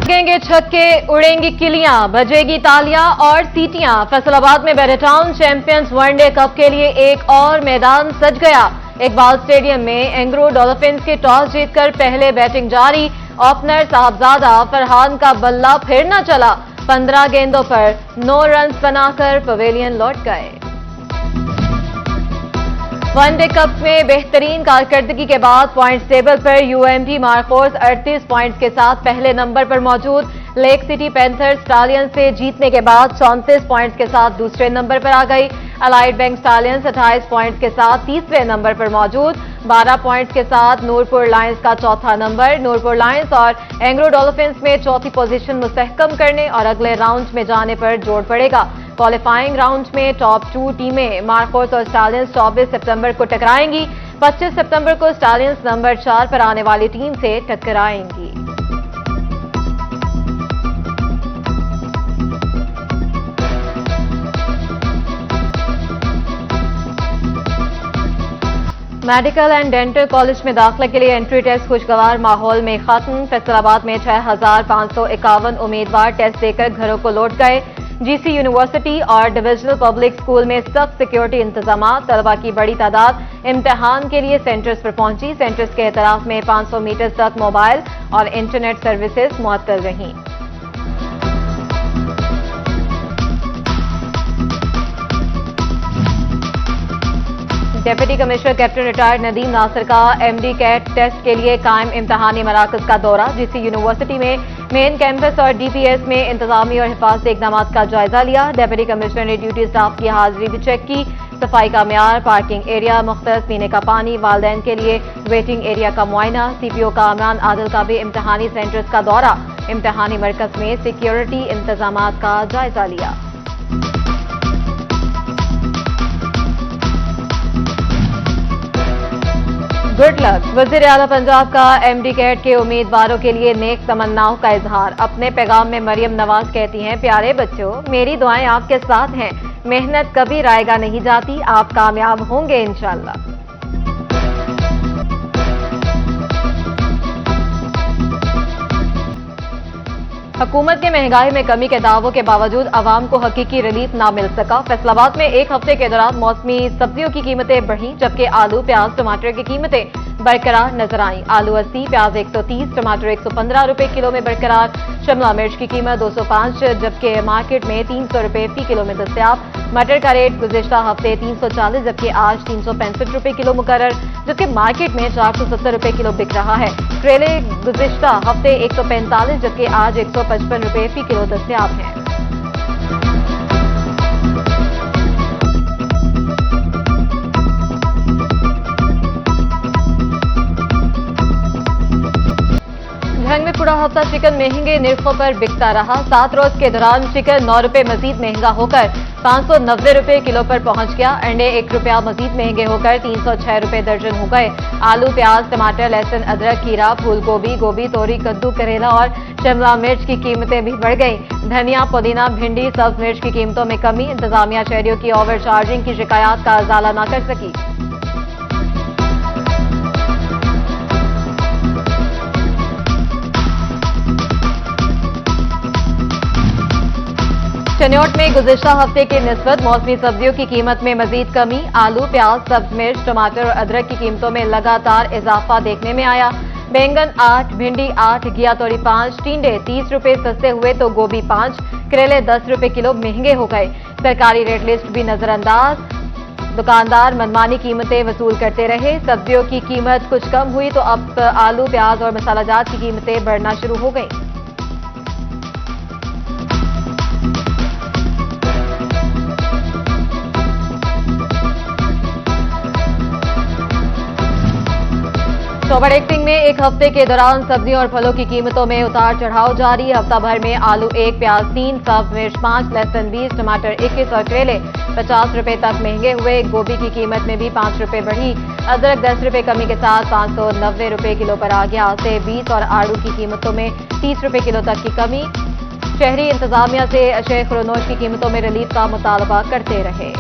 लगेंगे छक्के, उड़ेंगी किलियां, बजेगी तालियां और सीटियां। फैसलाबाद में बैरेटाउन चैंपियंस वनडे कप के लिए एक और मैदान सज गया। इकबाल स्टेडियम में एंग्रो डॉल्फिन्स के टॉस जीतकर पहले बैटिंग जारी। ओपनर साहबजादा फरहान का बल्ला फिर न चला। 15 गेंदों पर 9 रन बनाकर पवेलियन लौट गए। वनडे कप में बेहतरीन कारकर्दगी के बाद पॉइंट्स टेबल पर यूएमटी मार्कोर्स 38 पॉइंट्स के साथ पहले नंबर पर मौजूद। लेक सिटी पैंथर्स स्टालियंस से जीतने के बाद 34 पॉइंट्स के साथ दूसरे नंबर पर आ गई। अलाइड बैंक स्टालियंस 28 पॉइंट्स के साथ तीसरे नंबर पर मौजूद। 12 पॉइंट्स के साथ नूरपुर लायंस का चौथा नंबर। नूरपुर लायंस और एंग्रो डॉल्फिन्स में चौथी पोजीशन मुस्तहकम करने और अगले राउंड में जाने पर जोर पड़ेगा। क्वालिफाइंग राउंड में टॉप 2 टीमें मार्कोर्स और स्टालियंस 24 सितंबर को टकराएंगी। 25 सितंबर को स्टालियंस नंबर 4 पर आने वाली टीम से टकराएंगी। मेडिकल एंड डेंटल कॉलेज में दाखिले के लिए एंट्री टेस्ट खुशगवार माहौल में खत्म। फैसलाबाद में 6551 उम्मीदवार टेस्ट देकर घरों को लौट गए। जीसी यूनिवर्सिटी और डिविजनल पब्लिक स्कूल में सख्त सिक्योरिटी इंतजाम। तलबा की बड़ी तादाद इम्तिहान के लिए सेंटर्स पर पहुंची। सेंटर्स के एतराफ में 500 मीटर तक मोबाइल और इंटरनेट सर्विसेज मुअत्तल रहीं। Deputy commissioner captain retired Nadeem Nasir का एमडी कैट टेस्ट के लिए कायम इम्तिहानी मराकज का दौरा। जीसी यूनिवर्सिटी में मेन कैंपस और डीपीएस में इंतजामी और हिफाजती इकदाम का जायजा लिया। डिप्टी कमिश्नर ने ड्यूटी स्टाफ की हाजिरी भी चेक की। सफाई का म्यार, पार्किंग एरिया, मुख्तलिफ पीने का पानी, वालदैन के लिए वेटिंग एरिया का मुआयना। सीपीओ कामरान आदिल का भी इम्तिहानी सेंटर्स का दौरा। इम्तिहानी मरकज में सिक्योरिटी इंतजाम का जायजा लिया। Good luck. वज़ीर आला पंजाब का एमडी कैट के उम्मीदवारों के लिए नेक तमन्नाओं का इजहार। अपने पैगाम में मरियम नवाज कहती हैं, प्यारे बच्चों, मेरी दुआएं आपके साथ हैं। मेहनत कभी रायगा नहीं जाती, आप कामयाब होंगे इंशाअल्लाह। हुकूमत के महंगाई में कमी के दावों के बावजूद अवाम को हकीकी रिलीफ ना मिल सका। फैसलाबाद में एक हफ्ते के दौरान मौसमी सब्जियों की कीमतें बढ़ी, जबकि आलू, प्याज, टमाटर की कीमतें बरकरार नजर आईं। आलू 80, प्याज 130, टमाटर 115 रुपए किलो में बरकरार। शिमला मिर्च की कीमत 205, जबकि मार्केट में 300 रुपए फी किलो में दस्तयाब। मटर का रेट गुज़िश्ता हफ्ते 340, जबकि आज 365 रुपए किलो मुकर्रर, जबकि मार्केट में 470 रुपए किलो बिक रहा है। करेले गुज़िश्ता हफ्ते 145, जबकि आज 155 रुपए फी किलो दस्तयाब है। ढंग में पूरा हफ्ता चिकन महंगे निर्खों पर बिकता रहा। 7 रोज के दौरान चिकन 9 रुपए मजीद महंगा होकर 590 रुपए किलो पर पहुंच गया। अंडे 1 रुपया मजीद महंगे होकर 306 रुपए दर्जन हो गए। आलू, प्याज, टमाटर, लहसुन, अदरक, खीरा, फूल गोभी, गोभी, तोरी, कद्दू, करेला और शिमला मिर्च की कीमतें भी बढ़ गईं। धनिया, पुदीना, भिंडी, सब्ज मिर्च की कीमतों में कमी। इंतजामिया शहरियों की ओवर चार्जिंग की शिकायत का इजाला न कर सकी। चन्योट में गुज़िश्ता हफ्ते के निस्बत मौसमी सब्जियों की कीमत में मजीद कमी। आलू, प्याज, सब्ज मिर्च, टमाटर और अदरक की कीमतों में लगातार इजाफा देखने में आया। बैंगन 8, भिंडी 8, घिया तोरी 5, टिंडे 30 रुपए सस्ते हुए तो गोभी 5, करेले 10 रुपए किलो महंगे हो गए। सरकारी रेट लिस्ट भी नजरअंदाज। दुकानदार मनमानी कीमतें वसूल करते रहे। सब्जियों की कीमत कुछ कम हुई तो अब आलू, प्याज और मसालाजात की कीमतें बढ़ना शुरू हो गई। सोबड़ सिंह में एक हफ्ते के दौरान सब्जियों और फलों की कीमतों में उतार चढ़ाव जारी। हफ्ता भर में आलू 1, प्याज 3, सब्ज मिर्च 5, लहसुन 20, टमाटर 21 और करेले 50 रुपए तक महंगे हुए। गोभी की कीमत में भी 5 रुपए बढ़ी। अदरक 10 रुपए कमी के साथ 590 रुपए किलो पर आ गया। सेब 20 और आड़ू की कीमतों में 30 रुपए किलो तक की कमी। शहरी इंतजामिया से शेख खुरनोश की कीमतों में रिलीफ का मुतालबा करते रहे।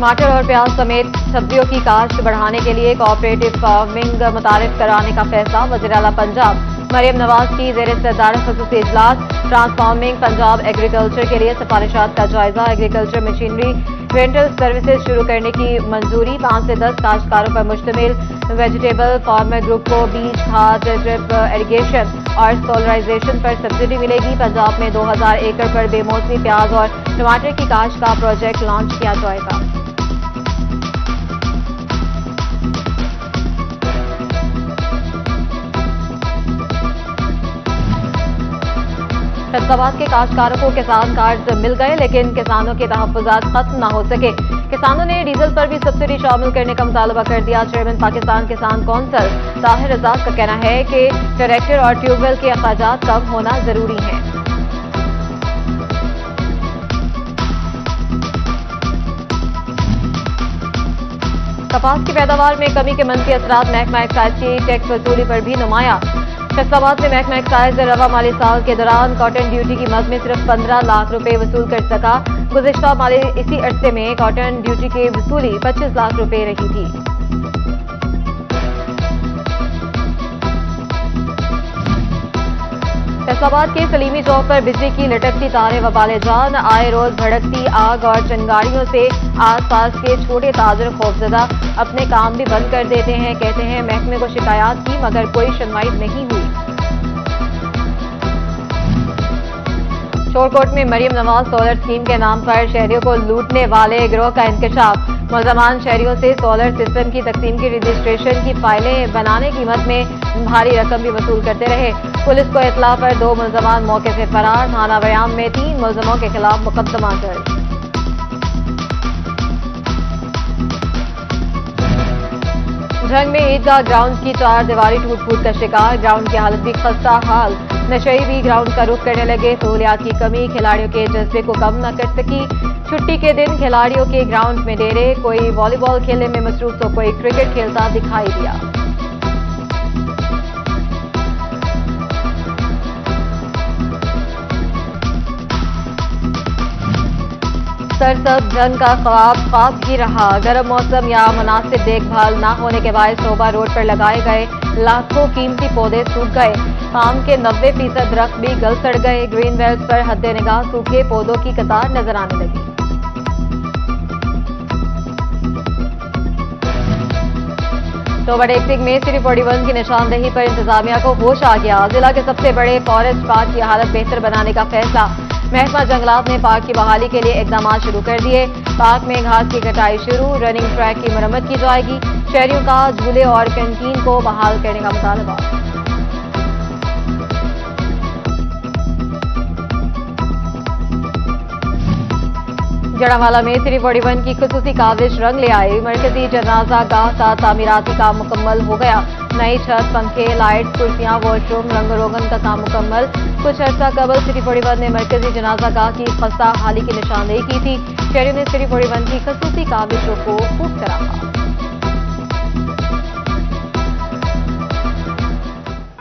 टमाटर और प्याज समेत सब्जियों की काश्त बढ़ाने के लिए कोऑपरेटिव फार्मिंग मुतारिफ कराने का फैसला। वज़ीर आला पंजाब मरियम नवाज की ज़ेर सदारत ख़ुसूसी इजलास। ट्रांसफॉर्मिंग पंजाब एग्रीकल्चर के लिए सिफारिशात का जायजा। एग्रीकल्चर मशीनरी रेंटल सर्विसेज शुरू करने की मंजूरी। 5 से 10 काश्तकारों पर मुश्तमिल वेजिटेबल फार्मर ग्रुप को बीज, खाद, ड्रिप इरिगेशन और सोलराइजेशन पर सब्सिडी मिलेगी। पंजाब में 2000 एकड़ पर बेमौसमी प्याज और टमाटर की काश्त का प्रोजेक्ट लॉन्च किया जाएगा। फैसलाबाद के काश्तकारों को किसान कार्ड मिल गए, लेकिन किसानों के तहफ्फुज़ात खत्म न हो सके। किसानों ने डीजल पर भी सब्सिडी शामिल करने का मुतालबा कर दिया। चेयरमैन पाकिस्तान किसान कौंसिल ताहिर रज़ाक का कहना है कि ट्रैक्टर और ट्यूबवेल के अखराजात कम होना जरूरी है। कपास की पैदावार में कमी के मनफी असरात महकमा एक्साइज की टैक्स वसूली पर भी नुमाया। फैसलाबाद में महकमा एक्साइज रवा माली साल के दौरान कॉटन ड्यूटी की मद में सिर्फ 15 लाख रुपए वसूल कर सका। गुज़िश्ता माली इसी अरसे में कॉटन ड्यूटी की वसूली 25 लाख रुपए रही थी। फैसलाबाद के सलीमी चौक पर बिजली की लटकती तारें वबाले जान। आए रोज भड़कती आग और चिंगारियों से आसपास के छोटे ताजर खौफजदा अपने काम भी बंद कर देते हैं। कहते हैं महकमे को शिकायत की मगर कोई सुनवाई नहीं हुई। शोरकोट में मरियम नवाज सोलर स्कीम के नाम पर शहरियों को लूटने वाले गिरोह का इंकशाफ। मुलजमान शहरियों से सोलर सिस्टम की तकसीम की रजिस्ट्रेशन की फाइलें बनाने की मद में भारी रकम भी वसूल करते रहे। पुलिस को इतला पर 2 मुलजमान मौके से फरार। थाना बयाम में 3 मुलजमों के खिलाफ मुकदमा दर्ज। झंग में ईदगाह ग्राउंड की 4 दीवारी टूट फूट का शिकार। ग्राउंड की हालत भी खस्ता हाल। नशई भी ग्राउंड का रुख करने लगे। सहूलियात की कमी खिलाड़ियों के जज्बे को कम न कर सकी। छुट्टी के दिन खिलाड़ियों के ग्राउंड में डेरे। कोई वॉलीबॉल खेलने में मसरूफ तो कोई क्रिकेट खेलता दिखाई दिया। सरसब्ज जंग का ख्वाब ही रहा। गर्म मौसम या मुनासिब देखभाल न होने के बायस शोभा रोड पर लगाए गए लाखों कीमती पौधे सूख गए। आम के 90% दरख्त भी गल सड़ गए। ग्रीन बेल्ट पर हद्दे निगाह सूखे पौधों की कतार नजर आने लगी। तो बड़ेसिंग में सिर्फ 41 की निशानदेही पर इंतजामिया को होश आ गया। जिला के सबसे बड़े फॉरेस्ट पार्क की हालत बेहतर बनाने का फैसला। महकमा जंगलात ने पार्क की बहाली के लिए इकदाम शुरू कर दिए। पार्क में घास की कटाई शुरू। रनिंग ट्रैक की मरम्मत की जाएगी। शहरियों का झूले और कैंटीन को बहाल करने का मुतालबा। जड़ावाला में 341 की खुसूसी काविश रंग ले आई। मरकजी जनाजा गाह का तामीराती काम मुकम्मल हो गया। नई छत, पंखे, लाइट्स, कुर्सियां, वॉशरूम, रंग रोगन का काम मुकम्मल। कुछ अर्सा कबल 341 ने मरकजी जनाजा गाह की खस्ता हाली की निशानदेही की थी। शहरियों ने 341 की खुसूसी काविशों को खूब सराहा।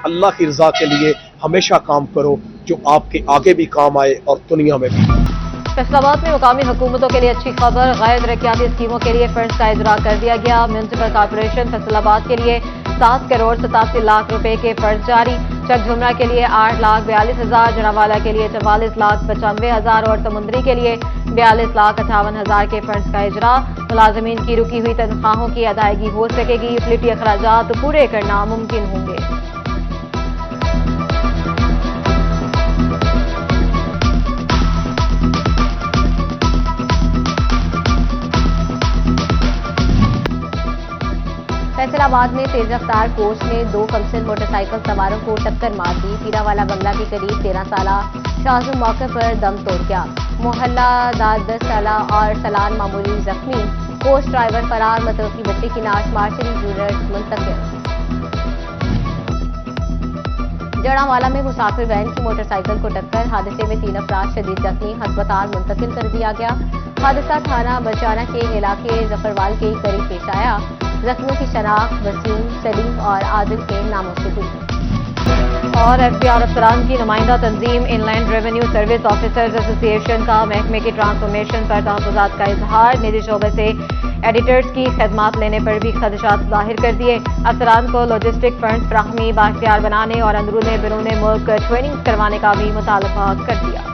अल्लाह की रजा के लिए हमेशा काम करो जो आपके आगे भी काम आए और दुनिया में भी। फैसलाबाद में मुकामी हुकूमतों के लिए अच्छी खबर। गैर तरक्याती स्कीमों के लिए फंड्स का इजरा कर दिया गया। म्यूनसिपल कॉर्पोरेशन फैसलाबाद के लिए 7 करोड़ 87 लाख रुपए के फंड जारी। चकझुमरा के लिए 8,42,000, जड़ावाला के लिए 44,95,000 और समुंदरी के लिए 42,58,000 के फंड्स का इजरा। मुलाजमीन की रुकी हुई तनख्वाहों की अदायगी हो सकेगी। यूटिलिटी अखराजात पूरे करना मुमकिन होंगे। फैसलाबाद में तेज रफ्तार कोच ने 2 कमसिन मोटरसाइकिल सवारों को टक्कर मार दी। पीरावाला बंगला के करीब 13 साला शाहजू मौके पर दम तोड़ गया। मोहल्ला दाद 10 साला और सलान मामूली जख्मी। कोच ड्राइवर फरार। मतरफी बच्चे की नाश मार्शरी यूनिट मुंतकिल। जड़ावाला में मुसाफिर वैन की मोटरसाइकिल को टक्कर। हादसे में 3 अफराद शदीद जख्मी। अस्पताल मुंतकिल कर दिया गया। हादसा थाना बचाना के इलाके जफरवाल के करीब पेश आया। जख्मियों की शनाख्त वसीम, सलीम और आदिल के नामों से हुई। और एफबीआर अफसरान की नुमाइंदा तंजीम inland revenue service officers association का महकमे की ट्रांसफॉर्मेशन पर तहफ़्फ़ुज़ात का इजहार। निजी शोबे से एडिटर्स की खदमात लेने पर भी खदशात जाहिर कर दिए। अफसरान को लॉजिस्टिक फंड फ्राहमी बाख्तियार बनाने और अंदरूनी बिरूने मुल्क ट्रेनिंग करवाने का भी मुतालबा कर दिया।